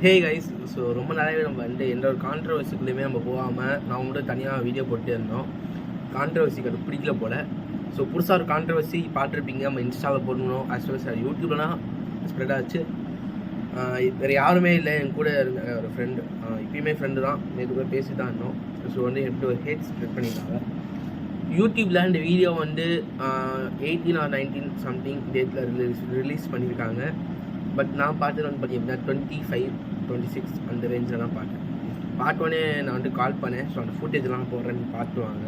Hey guys. So ரொம்ப நாளாகவே நம்ம வந்து எந்த ஒரு கான்ட்ரவர்சிக்குள்ளேயுமே நம்ம போகாமல் நான் மட்டும் தனியாக வீடியோ போட்டு இருந்தோம். கான்ட்ரவர்சிக்கு அது பிடிக்கல போல். ஸோ புதுசாக ஒரு கான்ட்ரவர்சி பார்த்துருப்பீங்க. நம்ம இன்ஸ்டாவில் போடணும் ஆஸ் வெல் சார் யூடியூப்லாம் ஸ்ப்ரெட் ஆச்சு. வேறு யாருமே இல்லை, என் கூட இருந்த ஒரு ஃப்ரெண்டு, இப்பயுமே ஃப்ரெண்டு தான், நேற்று கூட பேசி தான் இருந்தோம். ஸோ வந்து எப்படி ஒரு ஹேட் ஸ்ப்ரெட் பண்ணியிருந்தாங்க யூடியூப்பில். இந்த வீடியோ வந்து 18 or 19 சம்திங் டேட்டில் ரிலீஸ் பண்ணியிருக்காங்க. பட் நான் பார்த்தது வந்து பார்த்தீங்கன்னா 25, 26 அந்த ரேஞ்சில் தான் பார்த்தேன். பார்த்தோன்னே நான் வந்து கால் பண்ணேன். ஸோ அந்த ஃபுட்டேஜ்லாம் போடுறேன்னு பார்த்துவாங்க.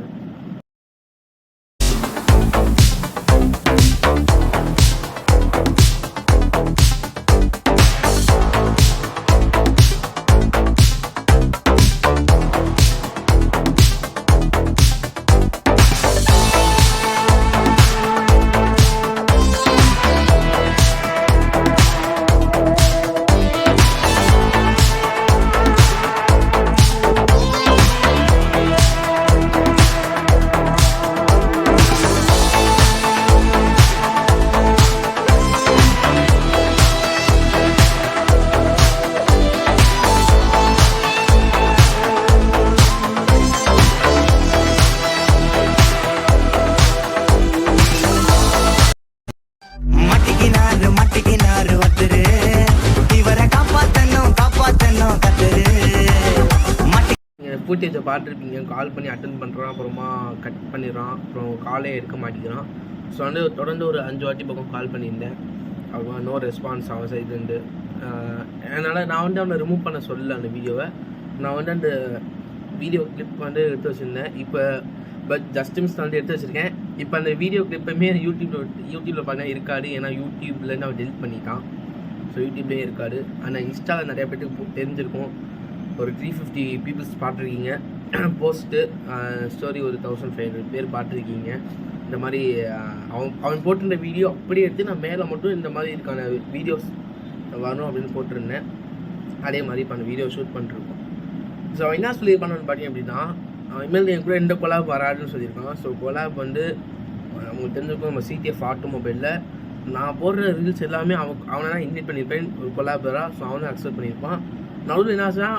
ஃபுட்டேஜை பார்த்துருப்பீங்க. கால் பண்ணி அட்டன் பண்ணுறான், அப்புறமா கட் பண்ணிடுறான், அப்புறம் காலே எடுக்க மாட்டேங்கிறான். ஸோ வந்து தொடர்ந்து ஒரு 5 வாட்டி பக்கம் கால் பண்ணியிருந்தேன். அப்புறமா நோ ரெஸ்பான்ஸ் அவன் சைட்லேருந்து. அதனால் நான் வந்து அவனை ரிமூவ் பண்ண சொல்லலை அந்த வீடியோவை. நான் வந்து அந்த வீடியோ கிளிப் வந்து எடுத்து வச்சுருந்தேன். இப்போ பட் ஜஸ்ட் மிஸ் வந்து எடுத்து வச்சுருக்கேன். இப்போ அந்த வீடியோ கிளிப்புமே யூடியூப்பில் பார்த்தா இருக்காது. ஏன்னா யூடியூப்லேருந்து அவன் டெலிட் பண்ணிட்டான். ஸோ யூடியூப்லேயே இருக்காது. ஆனால் இன்ஸ்டாவில் நிறையா பேருக்கு தெரிஞ்சிருக்கும். ஒரு 350 பீப்புள்ஸ் பார்த்துருக்கீங்க. போஸ்ட்டு ஸ்டோரி ஒரு 1500 பேர் பார்த்துருக்கீங்க. இந்த மாதிரி அவன் போட்டிருந்த வீடியோ அப்படியே எடுத்து நான் மேலே மட்டும் இந்த மாதிரி இதுக்கான வீடியோஸ் வரணும் அப்படின்னு போட்டிருந்தேன். அதே மாதிரி இப்போ அந்த வீடியோ ஷூட் பண்ணிருக்கோம். ஸோ அவன் என்ன சொல்லியிருப்பான்னு பார்த்தீங்க அப்படின்னா, இனிமேல் என் கூட எந்த கொலாப் வராதுன்னு சொல்லியிருக்கான். ஸோ கொலாப் வந்து அவங்களுக்கு தெரிஞ்சிருக்கும். நம்ம சிடிஎஃப் ஆட்டோமொபைலில் நான் போடுற ரீல்ஸ் எல்லாமே அவனை தான் இன்வைட் பண்ணியிருப்பேன் ஒரு கொலாபராக. ஸோ அவனை அக்செப்ட் பண்ணியிருப்பான். நடுவில் என்ன ஆச்சுன்னா,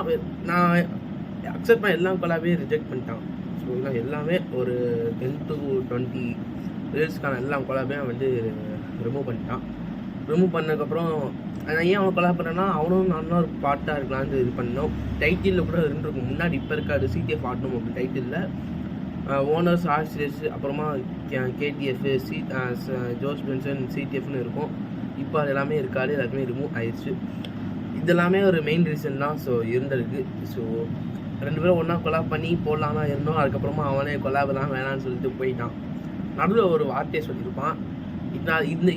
நான் அக்செப்ட் பண்ண எல்லா கொலாபையும் ரிஜெக்ட் பண்ணிட்டான். ஸோ நான் எல்லாமே ஒரு 10 to 20 ரீல்ஸ்க்கான எல்லா கொலாபையும் வந்து ரிமூவ் பண்ணிட்டான். ரிமூவ் பண்ணதுக்கப்புறம் நான் ஏன் அவன் கொலாப் பண்ணேன்னா, அவனும் நானும் ஒரு பாட்டாக இருக்கலான்னு இது பண்ணோம். டைட்டிலில் கூட இருந்திருக்கும் முன்னாடி. இப்போ இருக்காது சிடிஎஃப் ஆட்டோமொபைல் டைட்டிலில் ஓனர்ஸ், ஆர்சிஎஸ், அப்புறமா கேடிஎஃப், ஜோஸ் பென்சன், சிடிஎஃப்னு இருக்கும். இப்போ அது எல்லாமே இருக்காது, எல்லாருமே ரிமூவ் ஆயிடுச்சு. இதெல்லாமே ஒரு மெயின் ரீசன் தான். ஸோ இருந்திருக்கு. ஸோ 2 பேரும் ஒன்றா கொலாப் பண்ணி போடலாம்னா இருந்தோம். அதுக்கப்புறமா அவனே கொலாபெல்லாம் வேணான்னு சொல்லிட்டு போயிட்டான். நடுவில் ஒரு வார்த்தையை சொல்லியிருப்பான்.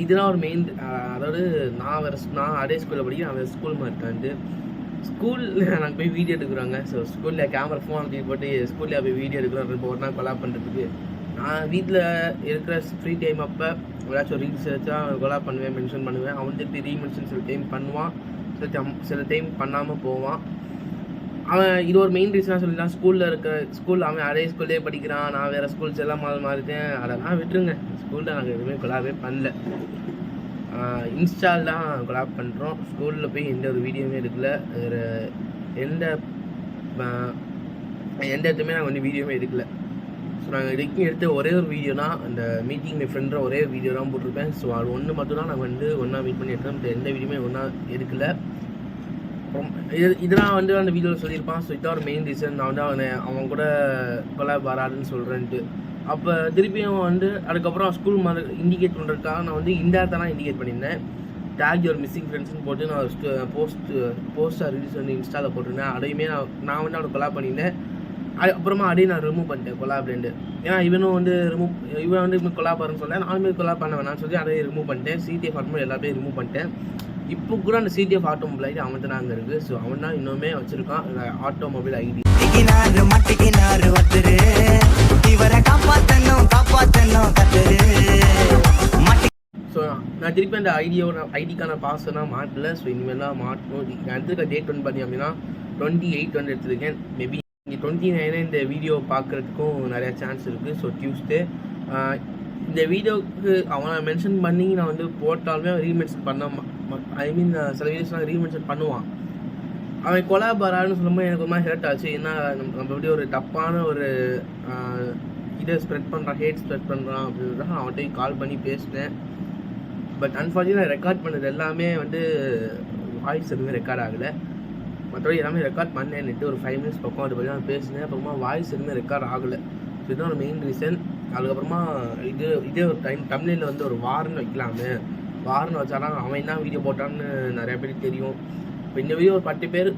இதெல்லாம் ஒரு மெயின். அதாவது நான் அதே ஸ்கூலில் படிக்கிறேன், அவன் ஸ்கூல் மாதிரி இருக்கான்ட்டு. ஸ்கூலில் நாங்கள் போய் வீடியோ எடுக்கிறாங்க. ஸோ ஸ்கூலில் கேமரா ஃபோன் தூக்கி போட்டு ஸ்கூலில் போய் வீடியோ எடுக்கிறோம். இப்போ ஒன்றா கொலாப் பண்ணுறதுக்கு நான் வீட்டில் இருக்கிற ஃப்ரீ டைம் அப்போ ஏதாச்சும் ரீல்ஸ் ஏதாச்சும் கொலாப் பண்ணுவேன், மென்ஷன் பண்ணுவேன். அவன் திருப்பி ரீமென்ஷன் சில டைம் பண்ணுவான், சில டைம் பண்ணாமல் போவான். அவன் இது ஒரு மெயின் ரீசனாக சொல்லிடலாம். ஸ்கூலில் அவன் அதே ஸ்கூல்லே படிக்கிறான், நான் வேறு ஸ்கூல்ஸ் எல்லாம் மாறிட்டேன். அதெல்லாம் விட்டுருங்க. ஸ்கூலில் நாங்கள் எதுவுமே கொலாபே பண்ணல. இன்ஸ்டால் தான் கொலாப் பண்ணுறோம். ஸ்கூலில் போய் எந்த ஒரு வீடியோவுமே எடுக்கல. வேறு எந்த இடத்துமே நாங்கள் வந்து வீடியோவுமே எடுக்கல. ஸோ நாங்கள் எடுத்த ஒரே ஒரு வீடியோனா அந்த மீட்டிங் மை ஃப்ரெண்ட்ற ஒரே வீடியோ தான் போட்டிருப்பேன். ஸோ அது ஒன்று மட்டும் தான் நாங்கள் வந்து ஒன்றா மீட் பண்ணி எடுத்தோம். எந்த வீடியோமே ஒன்றா எடுக்கல. இதெல்லாம் வந்து அந்த வீடியோவில் சொல்லியிருப்பான். ஸோ இதான் ஒரு மெயின் ரீசன். நான் வந்து அவன் கூட கொலாப் வராதுன்னு சொல்கிறேன்ட்டு. அப்போ திருப்பியும் வந்து அதுக்கப்புறம் ஸ்கூல் மாதிரி இண்டிகேட் பண்ணுறதுக்காக நான் வந்து இந்த இடத்தெல்லாம் இண்டிகேட் பண்ணியிருந்தேன். டேக் யுவர் மிஸ்ஸிங் ஃப்ரெண்ட்ஸ்னு போட்டு நான் போஸ்ட்டாக ரிலீஸ் வந்து இன்ஸ்டாவில் போட்டிருந்தேன். அதையுமே நான் வந்து அவனை கொலாப் பண்ணியிருந்தேன். அப்புறமா அதையும் நான் ரிமூவ் பண்ணிட்டேன் கொலாப்லேருந்து. ஏன்னா இவன் வந்து கொலாப் பண்ணுன்னு சொன்னேன். நானுமே கொலாப் பண்ண வேணாம்னு சொல்லி அதையும் ரிமூவ் பண்ணிட்டேன். சிடிஎஃப் ஆட்டோமொபைல் எல்லாத்தையும் ரிமூவ் பண்ணிட்டேன். இப்போ கூட அந்த சிடிஎஃப் ஆட்டோமொபைல் ஐடி அவன் தான் அங்கே இருக்குது. ஸோ அவன் தான் இன்னுமே வச்சுருக்கான் ஆட்டோமொபைல் ஐடி. ஸோ நான் திருப்பி அந்த ஐடிக்கான பாஸ்வேர்டாக மாட்டல. ஸோ இனிமேல் தான் மாட்டணும். நான் எடுத்துருக்க டேட் வந்து பார்த்தீங்க அப்படின்னா 28 வந்து எடுத்துருக்கேன். மேபி இங்கே 29 இந்த வீடியோ பார்க்குறதுக்கும் நிறையா சான்ஸ் இருக்குது. ஸோ டியூஸ்டே இந்த வீடியோவுக்கு அவனை மென்ஷன் பண்ணி நான் வந்து போட்டாலுமே ரீமென்ஷன் பண்ண ஐ மீன் சில வீடியோஸ்லாம் ரீமென்ஷன் பண்ணுவான். அவன் கொலாபரான்னு சொல்லும்போது எனக்கு ஒரு மாதிரி ஹர்ட் ஆச்சு. ஏன்னா நம்ம எப்படி ஒரு தப்பான ஒரு இதை ஸ்ப்ரெட் பண்ணுறான், ஹேட் ஸ்ப்ரெட் பண்ணுறான் அப்படின்றத அவன்கிட்ட கால் பண்ணி பேசினேன். பட் அன்ஃபார்ச்சுனேட் ரெக்கார்ட் பண்ணது எல்லாமே வந்து வாய்ஸ் எதுவுமே ரெக்கார்ட் ஆகலை. மற்றபடி எல்லாமே ரெக்கார்ட் பண்ணேன்னுட்டு ஒரு 5 minutes பக்கம் அது பற்றி நான் பேசினேன். அப்புறமா வாய்ஸ் எதுவுமே ரெக்கார்ட் ஆகலை. ஸோ இதுதான் ஒரு மெயின் ரீசன். அதுக்கப்புறமா இதே ஒரு தமிழில் வந்து ஒரு வார்னு வைக்கலாமே, வார்னு வச்சாலும் அவன் தான் வீடியோ போட்டான்னு நிறைய பேருக்கு தெரியும். இப்போ இந்த வீடியோ ஒரு 10 பேர்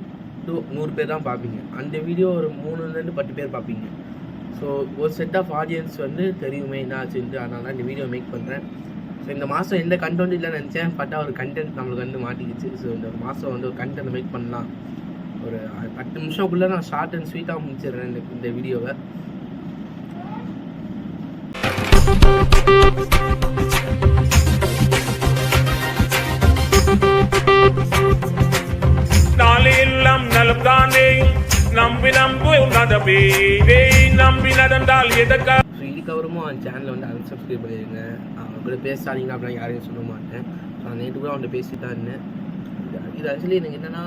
to 100 பேர் தான் பார்ப்பீங்க. அந்த வீடியோ ஒரு 3 to 10 பேர் பார்ப்பீங்க. ஸோ ஒரு செட் ஆஃப் ஆடியன்ஸ் வந்து தெரியுமே என்ன ஆச்சுன்ட்டு, அதனால தான் இந்த வீடியோ மேக் பண்ணுறேன். ஸோ இந்த மாதம் எந்த கண்டென்ட் இல்லைன்னு நினச்சேன், பார்த்தா ஒரு கண்டென்ட் நம்மளுக்கு வந்து மாட்டிக்கிச்சு. ஸோ இந்த மாதம் வந்து ஒரு கண்டென்ட் மேக் பண்ணலாம். ஒரு 10 நிமிஷம்குள்ளே நான் ஷார்ட் அண்ட் ஸ்வீட்டாக முடிச்சிடுறேன் இந்த வீடியோவை. எல்லாம் நலம்தானே நம்பி நம்பு நடப்பே நம்பி நடந்தால் எதற்கா. ஸோ இதுக்கப்புறமும் அந்த சேனலை வந்து அன்சப்ஸ்கிரைப் பண்ணிடுங்க. அவங்க கூட பேசாதீங்க அப்படின்னா யாரையும் சொல்ல மாட்டேன். ஸோ நான் நேற்று கூட அவன்கிட்ட பேசிட்டு தான் இருந்தேன். இது ஆக்சுவலி எனக்கு என்னென்னா,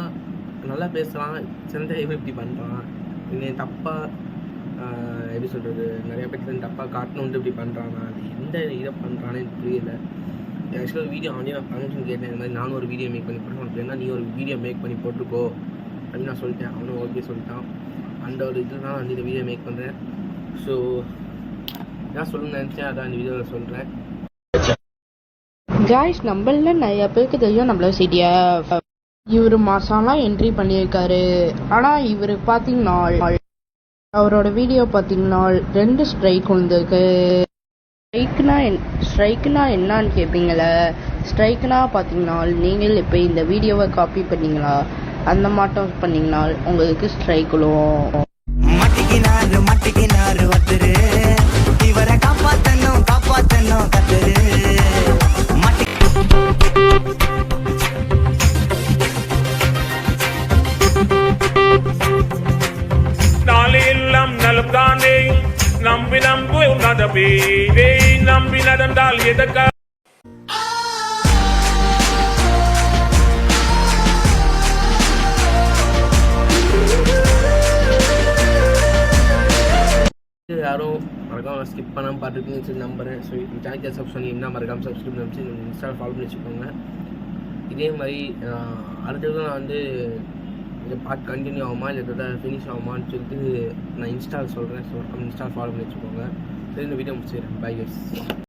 நல்லா பேசலாம், சிறந்த இப்படி பண்ணுறான், இன்னும் தப்பாக எப்படி சொல்கிறது, நிறைய பேர் தப்பாக காட்டணுன்ட்டு இப்படி பண்ணுறானா, அது எந்த இதை பண்ணுறானே புரியல. ஆக்சுவலாக வீடியோ அவனே நான் பர்மிஷன் கேட்டேன். இந்த மாதிரி நானும் ஒரு வீடியோ மேக் பண்ணி போட்டேன், உனக்கு என்ன நீ ஒரு வீடியோ மேக் பண்ணி போட்டுக்கோ அப்படின்னு நான் சொல்லிட்டேன். அவனும் ஓகே சொல்லிட்டான். அந்த ஒரு இதில் தான் வந்து இந்த வீடியோ மேக் பண்ணுறேன். ஸோ என்ன சொல்லணும்னு நினச்சேன், அதான் இந்த வீடியோவில் சொல்கிறேன். காய்ஸ், நம்மள நிறைய பேருக்கு தெரியும் நம்மள சிடிஎஃப். இவர் மாசம்லாம் என்ட்ரி பண்ணியிருக்காரு. ஆனால் இவர் பார்த்தீங்கன்னா அவரோட வீடியோ பார்த்தீங்கன்னா 2 ஸ்ட்ரைக் வந்திருக்கு. ஸ்ட்ரைக்குனா என்னான்னு கேட்பீங்களே. ஸ்ட்ரைக்குனா பார்த்தீங்கன்னா நீங்கள் இப்போ இந்த வீடியோவை காப்பி பண்ணீங்களா, அந்த மாட்டம் பண்ணீங்கன்னா உங்களுக்கு ஸ்ட்ரைக் விழுவும். இவரை காப்பாத்தணும் கத்துரு. எல்லாம் நலம்தானே நம்பி நம்பு நடப்பே நம்பி நடந்தால் எதற்கா. யாரும் மறக்காம ஸ்கிப் பண்ணாமல் பார்த்துருக்கீங்கன்னு சொல்லி நம்புறேன். ஸோ சேனல் சப்ஸ்கிரைப் பண்ணிங்கன்னா மறக்காம சப்ஸ்கிரைப் பண்ணி இன்ஸ்டாவில் ஃபாலோ பண்ணி வச்சுக்கோங்க. இதே மாதிரி அடுத்தது நான் வந்து இந்த பார்ட் கண்டினியூ ஆகுமா இல்லை எதாவது ஃபினிஷ் ஆகுமான்னு சொல்லிட்டு நான் இன்ஸ்டாவில் சொல்கிறேன். ஸோ இன்ஸ்டால் ஃபாலோ பண்ணி வச்சுக்கோங்க. சரி, இந்த வீடியோ முடிச்சிடுறேன். Bye guys.